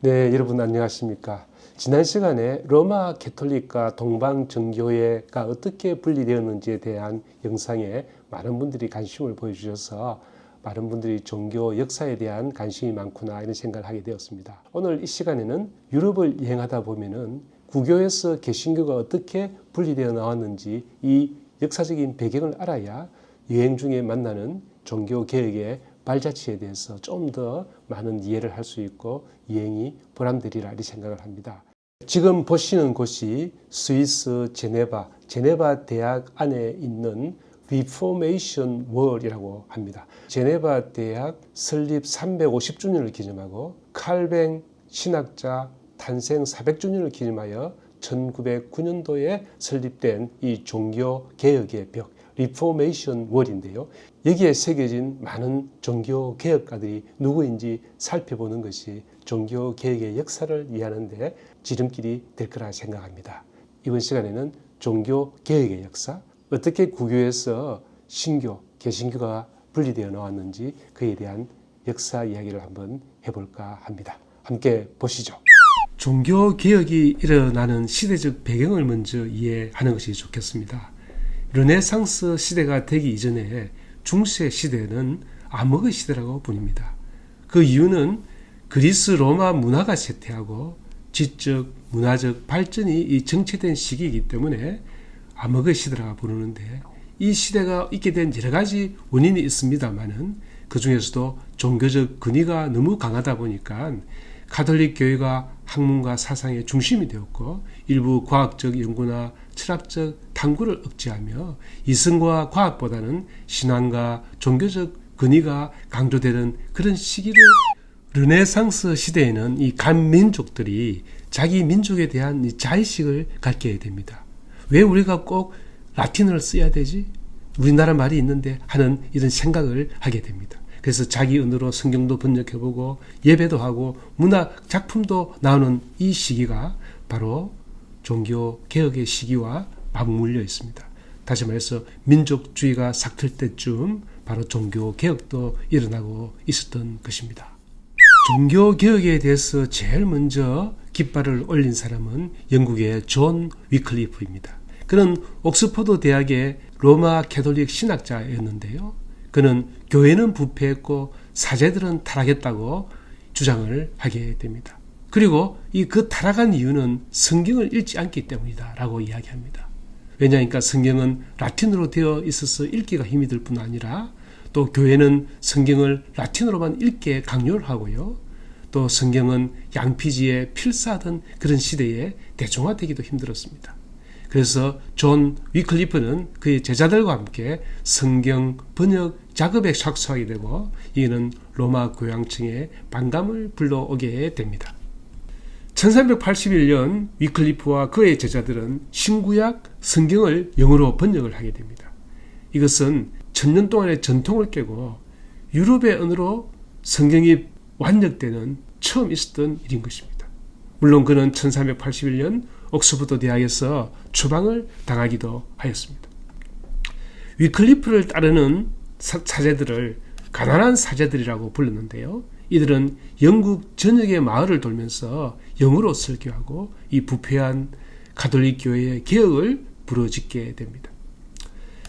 네, 여러분 안녕하십니까? 지난 시간에 로마 가톨릭과 동방 정교회가 어떻게 분리되었는지에 대한 영상에 많은 분들이 관심을 보여주셔서 많은 분들이 종교 역사에 대한 관심이 많구나 이런 생각을 하게 되었습니다. 오늘 이 시간에는 유럽을 여행하다 보면은 구교에서 개신교가 어떻게 분리되어 나왔는지 이 역사적인 배경을 알아야 여행 중에 만나는 종교 개혁의 발자취에 대해서 좀 더 많은 이해를 할 수 있고 여행이 보람되리라 이 생각을 합니다. 지금 보시는 곳이 스위스 제네바 대학 안에 있는 리포메이션 월이라고 합니다. 제네바 대학 설립 350주년을 기념하고 칼뱅 신학자 탄생 400주년을 기념하여 1909년도에 설립된 이 종교 개혁의 벽 리포메이션 월인데요. 여기에 새겨진 많은 종교 개혁가들이 누구인지 살펴보는 것이 종교 개혁의 역사를 이해하는 데 지름길이 될 거라 생각합니다. 이번 시간에는 종교 개혁의 역사, 어떻게 구교에서 신교, 개신교가 분리되어 나왔는지 그에 대한 역사 이야기를 한번 해볼까 합니다. 함께 보시죠. 종교 개혁이 일어나는 시대적 배경을 먼저 이해하는 것이 좋겠습니다. 르네상스 시대가 되기 이전에 중세 시대는 암흑의 시대라고 부릅니다. 그 이유는 그리스 로마 문화가 쇠퇴하고 지적, 문화적 발전이 정체된 시기이기 때문에 암흑의 시대라고 부르는데 이 시대가 있게 된 여러 가지 원인이 있습니다만은 그 중에서도 종교적 근위가 너무 강하다 보니까 가톨릭 교회가 학문과 사상의 중심이 되었고 일부 과학적 연구나 철학적 탐구를 억제하며 이성과 과학보다는 신앙과 종교적 근위가 강조되는 그런 시기를 르네상스 시대에는 이 간 민족들이 자기 민족에 대한 이 자의식을 갖게 됩니다. 왜 우리가 꼭 라틴어를 써야 되지? 우리나라 말이 있는데 하는 이런 생각을 하게 됩니다. 그래서 자기 언어로 성경도 번역해보고 예배도 하고 문학 작품도 나오는 이 시기가 바로 종교 개혁의 시기와 맞물려 있습니다. 다시 말해서 민족주의가 삭틀 때쯤 바로 종교 개혁도 일어나고 있었던 것입니다. 종교 개혁에 대해서 제일 먼저 깃발을 올린 사람은 영국의 존 위클리프입니다. 그는 옥스퍼드 대학의 로마 가톨릭 신학자였는데요. 그는 교회는 부패했고 사제들은 타락했다고 주장을 하게 됩니다. 그리고 그 타락한 이유는 성경을 읽지 않기 때문이다 라고 이야기합니다. 왜냐하니까 성경은 라틴어로 되어 있어서 읽기가 힘이 들 뿐 아니라 또 교회는 성경을 라틴어로만 읽게 강요를 하고요. 또 성경은 양피지에 필사하던 그런 시대에 대중화되기도 힘들었습니다. 그래서 존 위클리프는 그의 제자들과 함께 성경 번역 작업에 착수하게 되고 이는 로마 교황청에 반감을 불러오게 됩니다. 1381년 위클리프와 그의 제자들은 신구약 성경을 영어로 번역을 하게 됩니다. 이것은 1000년 동안의 전통을 깨고 유럽의 언어로 성경이 완역되는 처음 있었던 일인 것입니다. 물론 그는 1381년 옥스퍼드 대학에서 추방을 당하기도 하였습니다. 위클리프를 따르는 사제들을 가난한 사제들이라고 불렀는데요. 이들은 영국 전역의 마을을 돌면서 영어로 설교하고 이 부패한 가톨릭 교회의 개혁을 부르짖게 됩니다.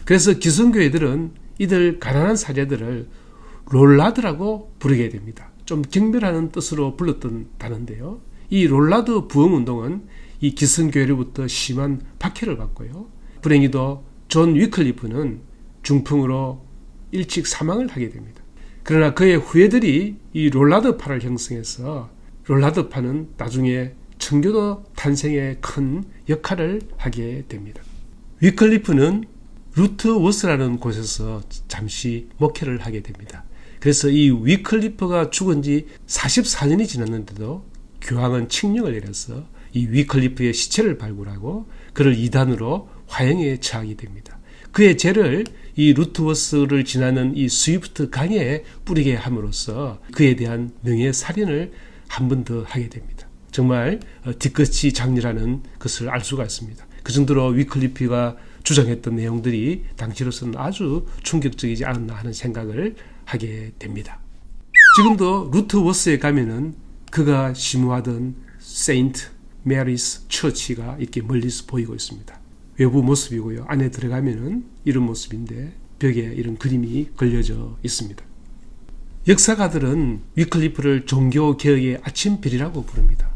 그래서 기성교회들은 이들 가난한 사제들을 롤라드라고 부르게 됩니다. 좀 경멸하는 뜻으로 불렀던 단어인데요. 이 롤라드 부흥운동은 이 기성교회로부터 심한 박해를 받고요. 불행히도 존 위클리프는 중풍으로 일찍 사망을 하게 됩니다. 그러나 그의 후예들이 이 롤라드파를 형성해서 롤라드파는 나중에 청교도 탄생에 큰 역할을 하게 됩니다. 위클리프는 루트워스라는 곳에서 잠시 목회를 하게 됩니다. 그래서 이 위클리프가 죽은 지 44년이 지났는데도 교황은 칙령을 내려서 이 위클리프의 시체를 발굴하고 그를 이단으로 화형에 처하게 됩니다. 그의 죄를 이 루트워스를 지나는 이 스위프트 강에 뿌리게 함으로써 그에 대한 명예살인을 한 번 더 하게 됩니다. 정말 뒤끝이 장렬하는 것을 알 수가 있습니다. 그 정도로 위클리프가 주장했던 내용들이 당시로서는 아주 충격적이지 않았나 하는 생각을 하게 됩니다. 지금도 루트워스에 가면은 그가 심호하던 세인트 메리스 처치가 이렇게 멀리서 보이고 있습니다. 외부 모습이고요. 안에 들어가면은 이런 모습인데 벽에 이런 그림이 걸려져 있습니다. 역사가들은 위클리프를 종교개혁의 아침별이라고 부릅니다.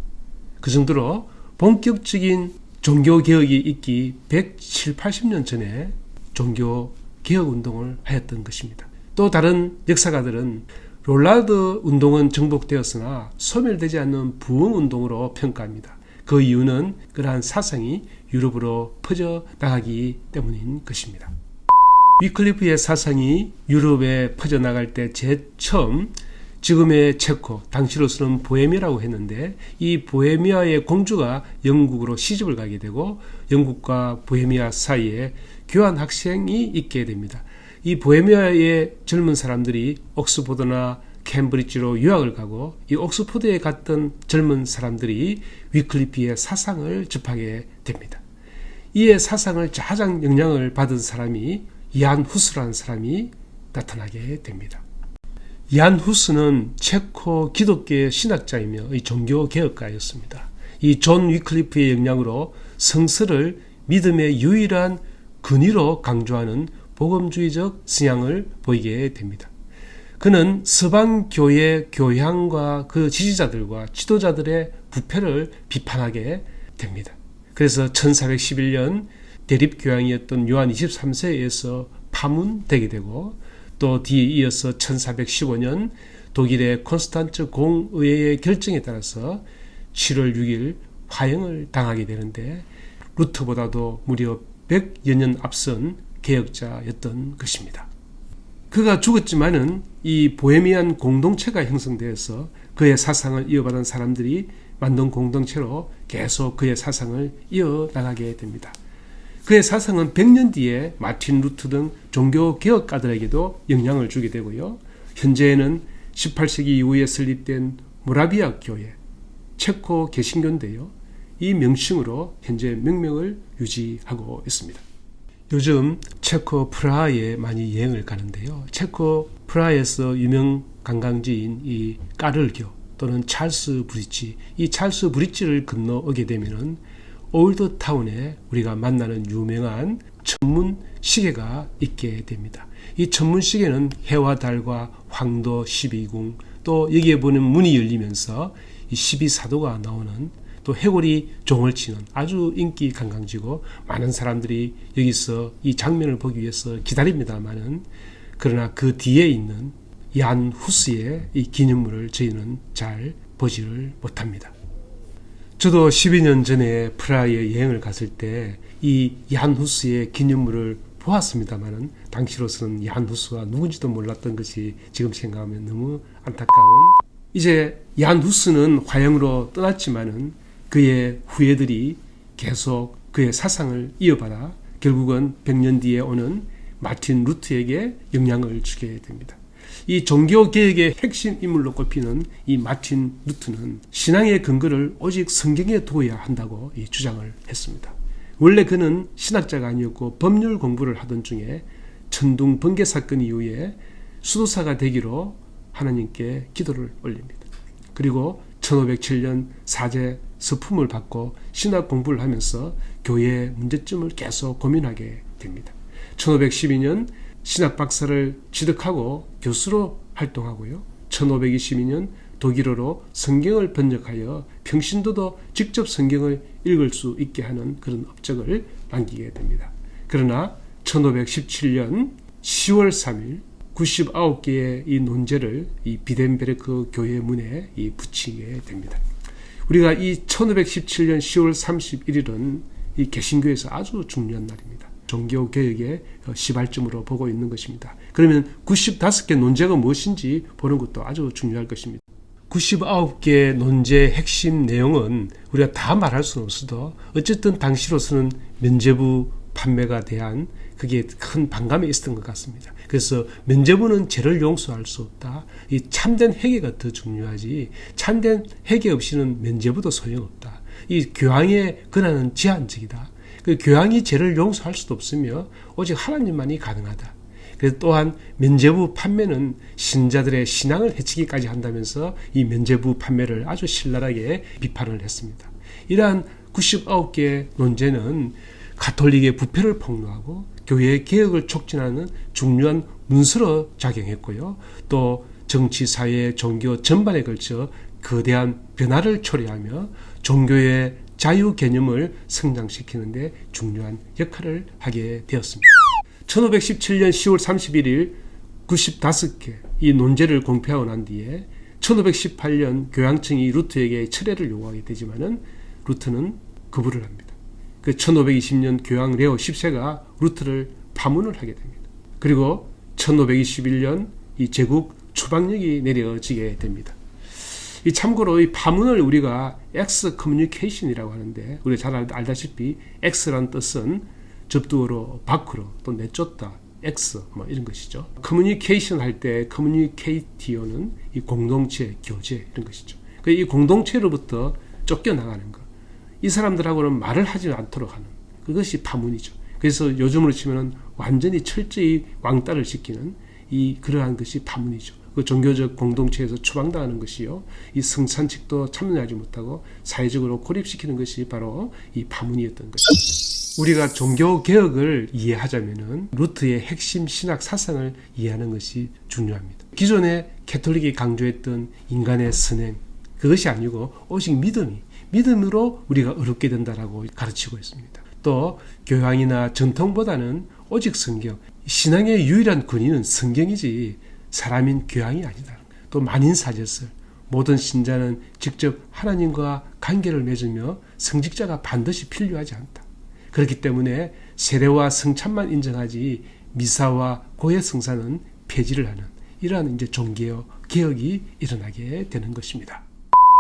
그 정도로 본격적인 종교개혁이 있기 170, 80년 전에 종교개혁운동을 하였던 것입니다. 또 다른 역사가들은 롤라드 운동은 정복되었으나 소멸되지 않는 부흥운동으로 평가합니다. 그 이유는 그러한 사상이 유럽으로 퍼져나가기 때문인 것입니다. 위클리프의 사상이 유럽에 퍼져나갈 때 제일 처음 지금의 체코, 당시로서는 보헤미아라고 했는데 이 보헤미아의 공주가 영국으로 시집을 가게 되고 영국과 보헤미아 사이에 교환학생이 있게 됩니다. 이 보헤미아의 젊은 사람들이 옥스포드나 캠브리지로 유학을 가고 이 옥스포드에 갔던 젊은 사람들이 위클리프의 사상을 접하게 됩니다. 이의 사상을 가장 영향을 받은 사람이 얀 후스라는 사람이 나타나게 됩니다. 얀 후스는 체코 기독교의 신학자이며 종교개혁가였습니다. 이 존 위클리프의 영향으로 성서를 믿음의 유일한 근위로 강조하는 복음주의적 성향을 보이게 됩니다. 그는 서방교회 교향과 그 지지자들과 지도자들의 부패를 비판하게 됩니다. 그래서 1411년 대립교황이었던 요한 23세에 의해서 파문되게 되고 또 뒤에 이어서 1415년 독일의 콘스탄츠 공의회의 결정에 따라서 7월 6일 화형을 당하게 되는데 루터보다도 무려 100여 년 앞선 개혁자였던 것입니다. 그가 죽었지만은 이 보헤미안 공동체가 형성되어서 그의 사상을 이어받은 사람들이 만든 공동체로 계속 그의 사상을 이어나가게 됩니다. 그의 사상은 100년 뒤에 마틴 루터 등 종교개혁가들에게도 영향을 주게 되고요. 현재는 18세기 이후에 설립된 모라비아 교회, 체코 개신교인데요. 이 명칭으로 현재 명명을 유지하고 있습니다. 요즘 체코 프라하에 많이 여행을 가는데요. 체코 프라하에서 유명 관광지인 이 까를교 또는 찰스 브릿지, 이 찰스 브릿지를 건너오게 되면은 올드타운에 우리가 만나는 유명한 천문 시계가 있게 됩니다. 이 천문 시계는 해와 달과 황도 12궁 또 여기에 보는 문이 열리면서 이 12사도가 나오는 또 해골이 종을 치는 아주 인기 관광지고 많은 사람들이 여기서 이 장면을 보기 위해서 기다립니다만은 그러나 그 뒤에 있는 얀 후스의 이 기념물을 저희는 잘 보지를 못합니다. 저도 12년 전에 프라하에 여행을 갔을 때 이 얀 후스의 기념물을 보았습니다만은 당시로서는 얀 후스가 누군지도 몰랐던 것이 지금 생각하면 너무 안타까운. 이제 얀 후스는 화형으로 떠났지만은 그의 후예들이 계속 그의 사상을 이어받아 결국은 100년 뒤에 오는 마틴 루터에게 영향을 주게 됩니다. 이 종교개혁의 핵심 인물로 꼽히는 이 마틴 루터는 신앙의 근거를 오직 성경에 두어야 한다고 주장을 했습니다. 원래 그는 신학자가 아니었고 법률 공부를 하던 중에 천둥 번개 사건 이후에 수도사가 되기로 하나님께 기도를 올립니다. 그리고 1507년 사제 서품을 받고 신학 공부를 하면서 교회의 문제점을 계속 고민하게 됩니다. 1512년 신학 박사를 취득하고 교수로 활동하고요. 1522년 독일어로 성경을 번역하여 평신도도 직접 성경을 읽을 수 있게 하는 그런 업적을 남기게 됩니다. 그러나 1517년 10월 3일 99개의 이 논제를 이 비덴베르크 교회 문에 붙이게 됩니다. 우리가 이 1517년 10월 31일은 이 개신교에서 아주 중요한 날입니다. 종교개혁의 시발점으로 보고 있는 것입니다. 그러면 95개 논제가 무엇인지 보는 것도 아주 중요할 것입니다. 99개 논제의 핵심 내용은 우리가 다 말할 수는 없어도 어쨌든 당시로서는 면죄부 판매가 대한 그게 큰 반감이 있었던 것 같습니다. 그래서 면죄부는 죄를 용서할 수 없다. 이 참된 회개가 더 중요하지 참된 회개 없이는 면죄부도 소용없다. 이 교황의 권한은 제한적이다. 그 교황이 죄를 용서할 수도 없으며 오직 하나님만이 가능하다. 그래서 또한 면죄부 판매는 신자들의 신앙을 해치기까지 한다면서 이 면죄부 판매를 아주 신랄하게 비판을 했습니다. 이러한 99개의 논제는 가톨릭의 부패를 폭로하고 교회의 개혁을 촉진하는 중요한 문서로 작용했고요. 또 정치, 사회, 종교 전반에 걸쳐 거대한 변화를 초래하며 종교의 자유 개념을 성장시키는 데 중요한 역할을 하게 되었습니다. 1517년 10월 31일 95개 이 논제를 공표하고 난 뒤에 1518년 교황청이 루트에게 철회를 요구하게 되지만은 루트는 거부를 합니다. 그 1520년 교황 레오 10세가 루트를 파문을 하게 됩니다. 그리고 1521년 이 제국 추방령이 내려지게 됩니다. 이 참고로 이 파문을 우리가 엑스커뮤니케이션이라고 하는데 우리가 잘 알다시피 엑스란 뜻은 접두어로 밖으로 또 내쫓다 엑스 뭐 이런 것이죠. 커뮤니케이션 할 때 커뮤니케이티오는 이 공동체, 교제 이런 것이죠. 이 공동체로부터 쫓겨나가는 것. 이 사람들하고는 말을 하지 않도록 하는 그것이 파문이죠. 그래서 요즘으로 치면 완전히 철저히 왕따를 시키는 그러한 것이 파문이죠. 그 종교적 공동체에서 추방당하는 것이요. 이 성찬식도 참여하지 못하고 사회적으로 고립시키는 것이 바로 이 파문이었던 것입니다. 우리가 종교 개혁을 이해하자면은 루트의 핵심 신학 사상을 이해하는 것이 중요합니다. 기존에 가톨릭이 강조했던 인간의 선행 그것이 아니고 오직 믿음으로 우리가 어렵게 된다라고 가르치고 있습니다. 또 교황이나 전통보다는 오직 성경, 신앙의 유일한 권위는 성경이지 사람인 교황이 아니다. 또 만인사제설, 모든 신자는 직접 하나님과 관계를 맺으며 성직자가 반드시 필요하지 않다. 그렇기 때문에 세례와 성찬만 인정하지 미사와 고해 성사는 폐지를 하는 이러한 이제 종교 개혁이 일어나게 되는 것입니다.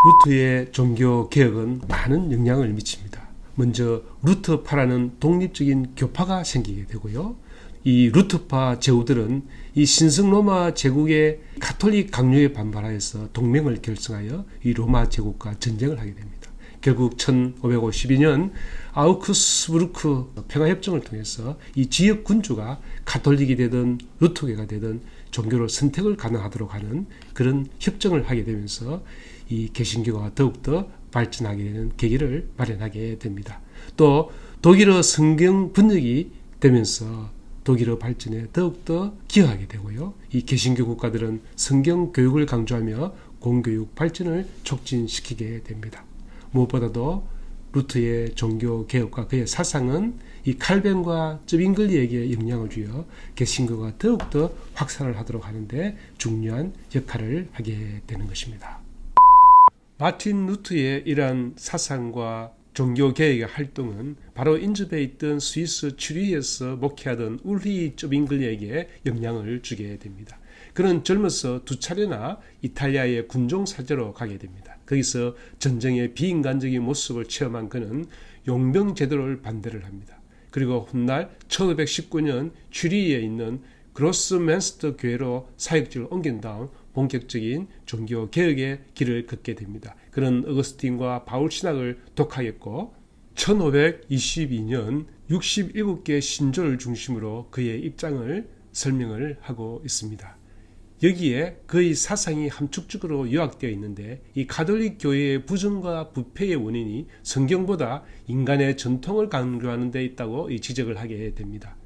루트의 종교 개혁은 많은 영향을 미칩니다. 먼저 루터파라는 독립적인 교파가 생기게 되고요. 이 루터파 제후들은 이 신성 로마 제국의 가톨릭 강요에 반발하여서 동맹을 결성하여 이 로마 제국과 전쟁을 하게 됩니다. 결국 1552년 아우크스부르크 평화협정을 통해서 이 지역 군주가 가톨릭이 되든 루터교가 되든 종교를 선택을 가능하도록 하는 그런 협정을 하게 되면서 이 개신교가 더욱더 발전하게 되는 계기를 마련하게 됩니다. 또 독일어 성경 번역이 되면서 독일어 발전에 더욱더 기여하게 되고요. 이 개신교 국가들은 성경 교육을 강조하며 공교육 발전을 촉진시키게 됩니다. 무엇보다도 루트의 종교 개혁과 그의 사상은 이 칼뱅과 쯔빙글리에게 영향을 주어 개신교가 더욱더 확산을 하도록 하는데 중요한 역할을 하게 되는 것입니다. 마틴 루트의 이러한 사상과 종교개혁의 활동은 바로 인접해 있던 스위스 츄리히에서 목회하던 울리 쯔빙글리에게 영향을 주게 됩니다. 그는 젊어서 2차례나 이탈리아의 군종사제로 가게 됩니다. 거기서 전쟁의 비인간적인 모습을 체험한 그는 용병제도를 반대를 합니다. 그리고 훗날 1519년 츄리히에 있는 그로스맨스터 교회로 사역지를 옮긴 다음 본격적인 종교 개혁의 길을 걷게 됩니다. 그는 어거스틴과 바울 신학을 독학했고 1522년 67개 신조를 중심으로 그의 입장을 설명을 하고 있습니다. 여기에 그의 사상이 함축적으로 요약되어 있는데 이 가톨릭 교회의 부정과 부패의 원인이 성경보다 인간의 전통을 강조하는 데 있다고 지적을 하게 됩니다.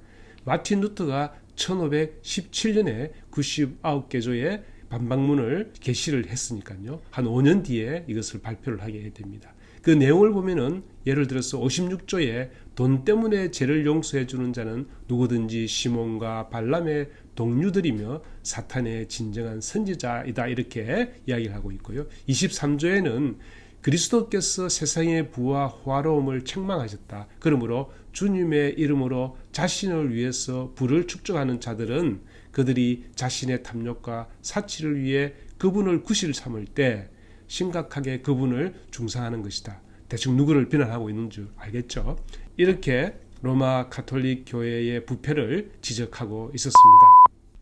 마틴 루터가 1517년에 99개조의 반박문을 게시를 했으니까요. 한 5년 뒤에 이것을 발표를 하게 됩니다. 그 내용을 보면은 예를 들어서 56조에 돈 때문에 죄를 용서해 주는 자는 누구든지 시몬과 발람의 동료들이며 사탄의 진정한 선지자이다 이렇게 이야기를 하고 있고요. 23조에는 그리스도께서 세상의 부와 화로움을 책망하셨다. 그러므로 주님의 이름으로 자신을 위해서 부를 축적하는 자들은 그들이 자신의 탐욕과 사치를 위해 그분을 구실 삼을 때 심각하게 그분을 중상하는 것이다. 대충 누구를 비난하고 있는 줄 알겠죠? 이렇게 로마 가톨릭 교회의 부패를 지적하고 있었습니다.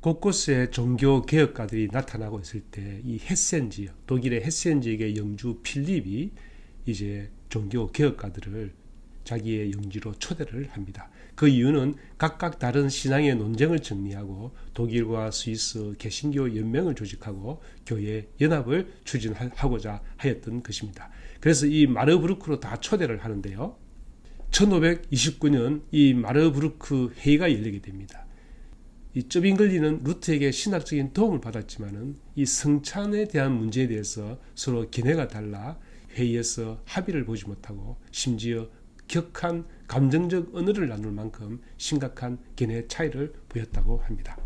곳곳에 종교 개혁가들이 나타나고 있을 때 이 헤센 지역, 독일의 헤센 지역의 영주 필립이 이제 종교 개혁가들을 자기의 영지로 초대를 합니다. 그 이유는 각각 다른 신앙의 논쟁을 정리하고 독일과 스위스 개신교 연맹을 조직하고 교회 연합을 추진하고자 하였던 것입니다. 그래서 이 마르부르크로 다 초대를 하는데요. 1529년 이 마르부르크 회의가 열리게 됩니다. 이 쩌빙글리는 루트에게 신학적인 도움을 받았지만은 이 성찬에 대한 문제에 대해서 서로 견해가 달라 회의에서 합의를 보지 못하고 심지어 격한 감정적 언어를 나눌 만큼 심각한 견해 차이를 보였다고 합니다.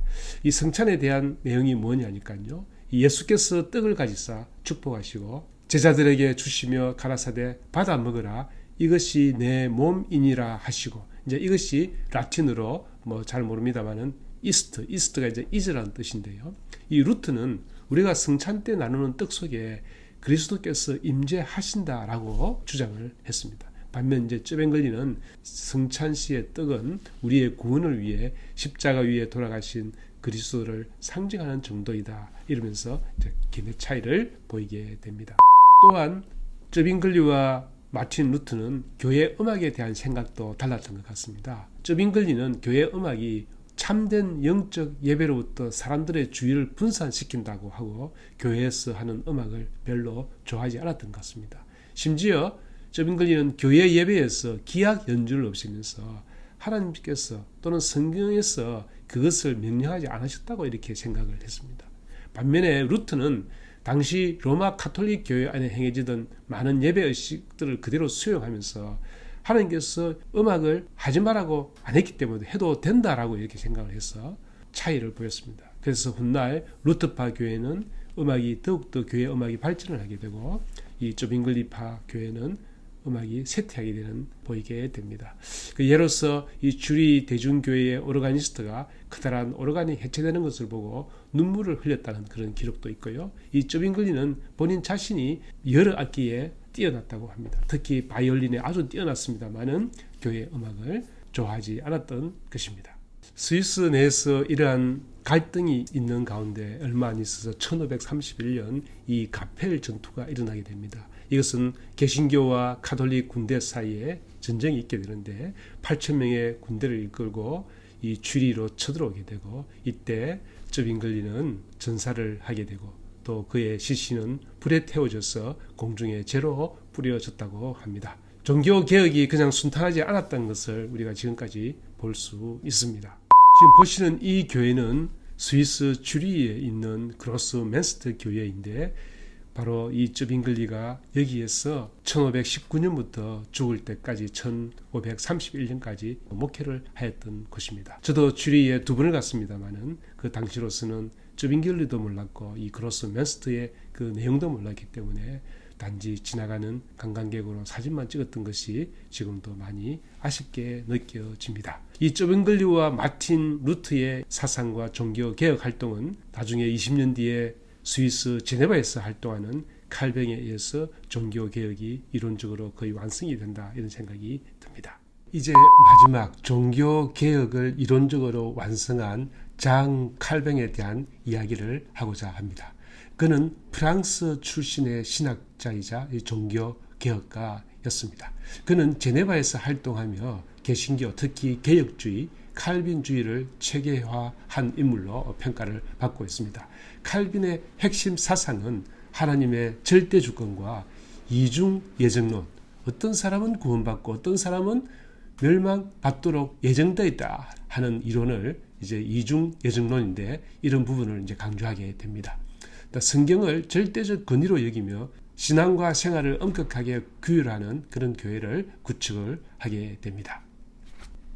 이 성찬에 대한 내용이 뭐냐니까요. 예수께서 떡을 가지사 축복하시고 제자들에게 주시며 가라사대 받아 먹으라 이것이 내 몸이니라 하시고 이제 이것이 라틴어로 뭐 잘 모릅니다만은 이스트가 이제 이즈라는 뜻인데요. 이 루트는 우리가 성찬 때 나누는 떡 속에 그리스도께서 임재하신다라고 주장을 했습니다. 반면 이제 쩌뱅글리는 성찬시의 떡은 우리의 구원을 위해 십자가 위에 돌아가신 그리스도를 상징하는 정도이다 이러면서 이제 견해 차이를 보이게 됩니다. 또한 쩌빙글리와 마틴 루트는 교회 음악에 대한 생각도 달랐던 것 같습니다. 쩌빙글리는 교회 음악이 참된 영적 예배로부터 사람들의 주의를 분산시킨다고 하고 교회에서 하는 음악을 별로 좋아하지 않았던 것 같습니다. 심지어 쩌빙글리는 교회 예배에서 기악 연주를 없애면서 하나님께서 또는 성경에서 그것을 명령하지 않으셨다고 이렇게 생각을 했습니다. 반면에 루트는 당시 로마 가톨릭 교회 안에 행해지던 많은 예배 의식들을 그대로 수용하면서 하나님께서 음악을 하지 말라고 안 했기 때문에 해도 된다라고 이렇게 생각을 해서 차이를 보였습니다. 그래서 훗날 루트파 교회는 음악이 더욱더 교회 음악이 발전을 하게 되고 이 쩌빙글리파 교회는 음악이 쇠퇴하게 되는 보이게 됩니다. 예로서 이 주리 대중교회의 오르가니스트가 커다란 오르간이 해체되는 것을 보고 눈물을 흘렸다는 그런 기록도 있고요. 이 쩌빙글리는 본인 자신이 여러 악기에 뛰어났다고 합니다. 특히 바이올린에 아주 뛰어났습니다만은 교회 음악을 좋아하지 않았던 것입니다. 스위스 내에서 이러한 갈등이 있는 가운데 얼마 안 있어서 1531년 이 가펠 전투가 일어나게 됩니다. 이것은 개신교와 가톨릭 군대 사이에 전쟁이 있게 되는데 8,000명의 군대를 이끌고 이 주리로 쳐들어오게 되고 이때 쩌빙글리는 전사를 하게 되고 또 그의 시신은 불에 태워져서 공중에 재로 뿌려졌다고 합니다. 종교 개혁이 그냥 순탄하지 않았던 것을 우리가 지금까지 볼 수 있습니다. 지금 보시는 이 교회는 스위스 주리에 있는 그로스 맨스터 교회인데 바로 이 쩌빙글리가 여기에서 1519년부터 죽을 때까지 1531년까지 목회를 하였던 곳입니다. 저도 주리에 2번을 갔습니다만은 그 당시로서는 쩌빙글리도 몰랐고 이 그로스 맨스터의 그 내용도 몰랐기 때문에 단지 지나가는 관광객으로 사진만 찍었던 것이 지금도 많이 아쉽게 느껴집니다. 이 쩌빙글리와 마틴 루트의 사상과 종교 개혁 활동은 나중에 20년 뒤에 스위스 제네바에서 활동하는 칼뱅에 의해서 종교 개혁이 이론적으로 거의 완성이 된다 이런 생각이 듭니다. 이제 마지막 종교 개혁을 이론적으로 완성한 장 칼뱅에 대한 이야기를 하고자 합니다. 그는 프랑스 출신의 신학자이자 종교 개혁가였습니다. 그는 제네바에서 활동하며 개신교, 특히 개혁주의, 칼빈주의를 체계화한 인물로 평가를 받고 있습니다. 칼빈의 핵심 사상은 하나님의 절대 주권과 이중 예정론, 어떤 사람은 구원받고 어떤 사람은 멸망받도록 예정되어 있다 하는 이론을 이제 이중 예정론인데 이런 부분을 이제 강조하게 됩니다. 성경을 절대적 권위로 여기며 신앙과 생활을 엄격하게 규율하는 그런 교회를 구축을 하게 됩니다.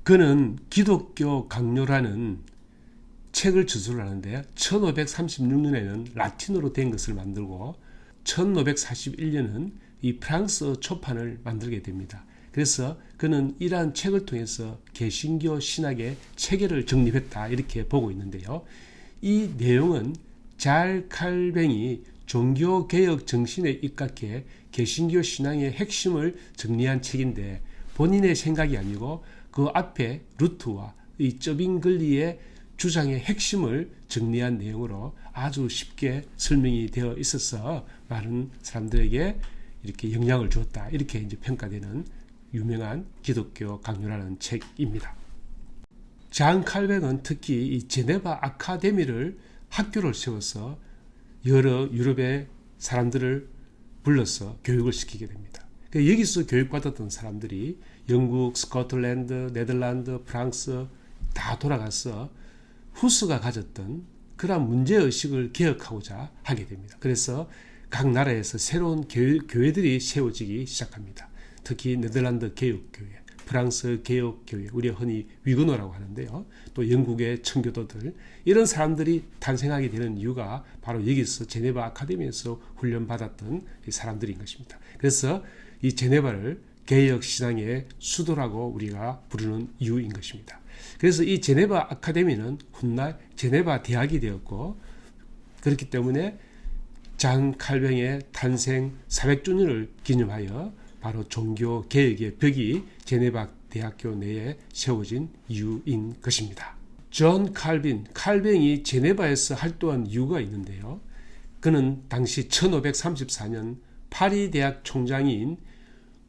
그는 기독교 강요라는 책을 저술을 하는데 1536년에는 라틴어로 된 것을 만들고 1541년은 이 프랑스어 초판을 만들게 됩니다. 그래서 그는 이러한 책을 통해서 개신교 신학의 체계를 정립했다 이렇게 보고 있는데요. 이 내용은 잘 칼뱅이 종교개혁 정신에 입각해 개신교 신앙의 핵심을 정리한 책인데 본인의 생각이 아니고 그 앞에 루트와 이 쩌빙글리의 주장의 핵심을 정리한 내용으로 아주 쉽게 설명이 되어 있어서 많은 사람들에게 이렇게 영향을 주었다 이렇게 이제 평가되는 유명한 기독교 강요라는 책입니다. 잔 칼뱅은 특히 이 제네바 아카데미를 학교를 세워서 여러 유럽의 사람들을 불러서 교육을 시키게 됩니다. 여기서 교육받았던 사람들이 영국, 스코틀랜드, 네덜란드, 프랑스 다 돌아가서 후스가 가졌던 그러한 문제의식을 개혁하고자 하게 됩니다. 그래서 각 나라에서 새로운 교회들이 세워지기 시작합니다. 특히 네덜란드 개혁교회, 프랑스 개혁교회, 우리가 흔히 위그너라고 하는데요. 또 영국의 청교도들, 이런 사람들이 탄생하게 되는 이유가 바로 여기서 제네바 아카데미에서 훈련받았던 사람들인 것입니다. 그래서 이 제네바를 개혁신앙의 수도라고 우리가 부르는 이유인 것입니다. 그래서 이 제네바 아카데미는 훗날 제네바 대학이 되었고, 그렇기 때문에 잔 칼뱅의 탄생 400주년을 기념하여 바로 종교 개혁의 벽이 제네바 대학교 내에 세워진 이유인 것입니다. 존 칼뱅이 제네바에서 활동한 이유가 있는데요. 그는 당시 1534년 파리 대학 총장인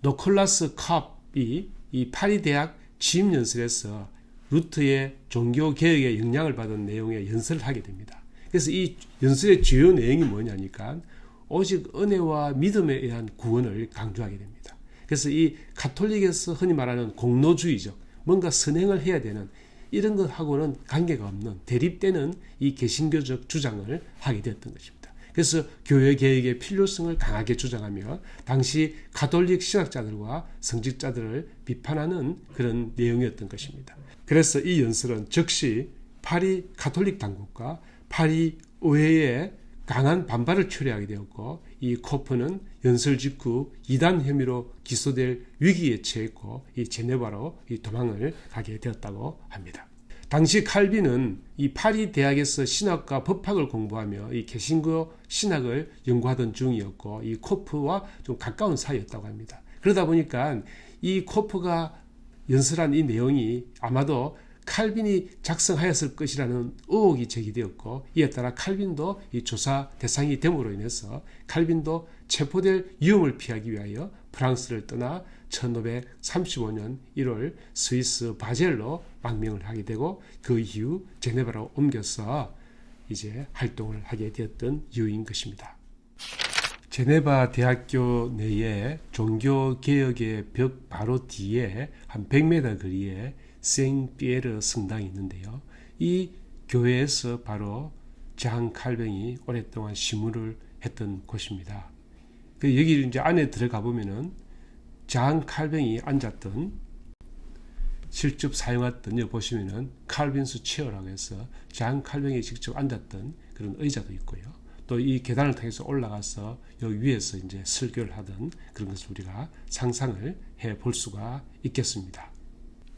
노콜라스 캅이 이 파리 대학 취임연설에서 루트의 종교 개혁에 영향을 받은 내용의 연설을 하게 됩니다. 그래서 이 연설의 주요 내용이 뭐냐니까 오직 은혜와 믿음에 의한 구원을 강조하게 됩니다. 그래서 이 가톨릭에서 흔히 말하는 공로주의적, 뭔가 선행을 해야 되는 이런 것하고는 관계가 없는 대립되는 이 개신교적 주장을 하게 되었던 것입니다. 그래서 교회 개혁의 필요성을 강하게 주장하며 당시 가톨릭 신학자들과 성직자들을 비판하는 그런 내용이었던 것입니다. 그래서 이 연설은 즉시 파리 가톨릭 당국과 파리 의회에 강한 반발을 초래하게 되었고, 이 코프는 연설 직후 이단 혐의로 기소될 위기에 처했고 이 제네바로 이 도망을 가게 되었다고 합니다. 당시 칼빈은 이 파리 대학에서 신학과 법학을 공부하며 이 개신교 신학을 연구하던 중이었고, 이 코프와 좀 가까운 사이였다고 합니다. 그러다 보니까 이 코프가 연설한 이 내용이 아마도 칼빈이 작성하였을 것이라는 의혹이 제기되었고, 이에 따라 칼빈도 이 조사 대상이 됨으로 인해서 칼빈도 체포될 위험을 피하기 위하여 프랑스를 떠나 1535년 1월 스위스 바젤로 망명을 하게 되고, 그 이후 제네바로 옮겨서 이제 활동을 하게 되었던 이유인 것입니다. 제네바 대학교 내에 종교개혁의 벽 바로 뒤에 한 100m 거리에 생피에르 성당이 있는데요. 이 교회에서 바로 잔 칼뱅이 오랫동안 시무를 했던 곳입니다. 여기 이제 안에 들어가 보면은 잔 칼뱅이 앉았던, 직접 사용했던, 여기 보시면은 칼빈스 체어라고 해서 잔 칼뱅이 직접 앉았던 그런 의자도 있고요. 또 이 계단을 통해서 올라가서 여기 위에서 이제 설교를 하던 그런 것을 우리가 상상을 해 볼 수가 있겠습니다.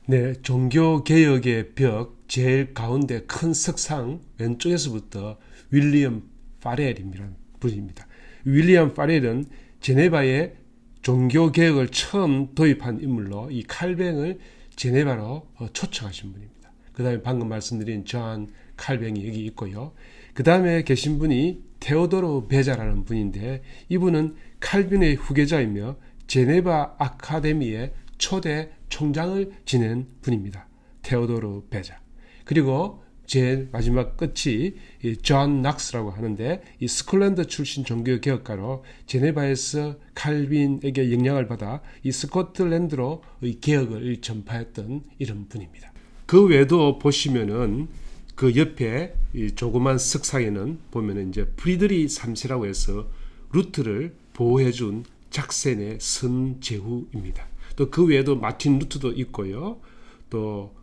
네, 종교개혁의 벽 제일 가운데 큰 석상 왼쪽에서부터 윌리엄 파렐이라는 분입니다. 윌리엄 파렐은 제네바에 종교개혁을 처음 도입한 인물로 이 칼뱅을 제네바로 초청하신 분입니다. 그 다음에 방금 말씀드린 존 칼뱅이 여기 있고요. 그 다음에 계신 분이 테오도르 베자라는 분인데, 이분은 칼빈의 후계자이며 제네바 아카데미의 초대 총장을 지낸 분입니다. 테오도르 베자. 그리고 제일 마지막 끝이 존 낙스라고 하는데, 이 스콜랜드 출신 종교개혁가로 제네바에서 칼빈에게 영향을 받아 이 스코틀랜드로 개혁을 전파했던 이런 분입니다. 그 외에도 보시면은 그 옆에 이 조그만 석상에는 보면은 이제 프리드리 3세라고 해서 루트를 보호해준 작센의 선제후입니다. 또 그 외에도 마틴 루트도 있고요. 또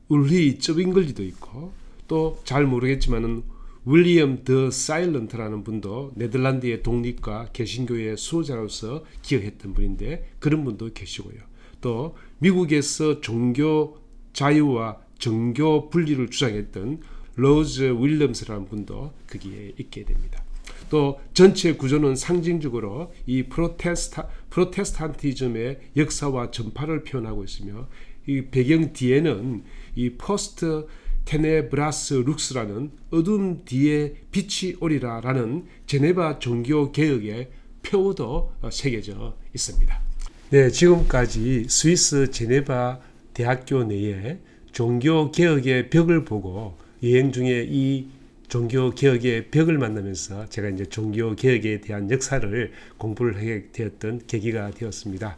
울리 쩌빙글리도 있고, 또 잘 모르겠지만은 윌리엄 더 사일런트라는 분도 네덜란드의 독립과 개신교의 수호자로서 기여했던 분인데, 그런 분도 계시고요. 또 미국에서 종교 자유와 정교 분리를 주장했던 로즈 윌리엄스라는 분도 거기에 있게 됩니다. 또 전체 구조는 상징적으로 이 프로테스탄티즘의 역사와 전파를 표현하고 있으며, 이 배경 뒤에는 이 포스트 테네브라스 룩스라는 어둠 뒤에 빛이 오리라라는 제네바 종교 개혁의 표도 새겨져 있습니다. 네, 지금까지 스위스 제네바 대학교 내에 종교 개혁의 벽을 보고 여행 중에 이 종교 개혁의 벽을 만나면서 제가 이제 종교 개혁에 대한 역사를 공부를 하게 되었던 계기가 되었습니다.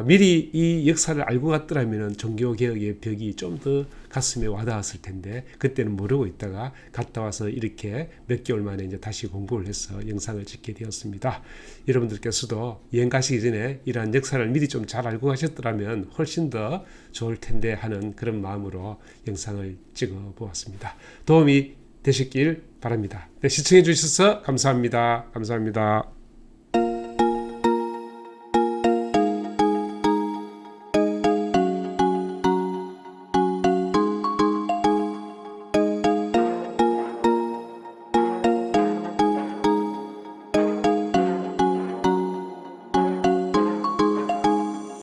미리 이 역사를 알고 갔더라면 종교 개혁의 벽이 좀 더 가슴에 와닿았을 텐데 그때는 모르고 있다가 갔다 와서 이렇게 몇 개월 만에 이제 다시 공부를 해서 영상을 찍게 되었습니다. 여러분들께서도 여행 가시기 전에 이러한 역사를 미리 좀 잘 알고 가셨더라면 훨씬 더 좋을 텐데 하는 그런 마음으로 영상을 찍어 보았습니다. 도움이 되셨길 바랍니다. 네, 시청해 주셔서 감사합니다. 감사합니다.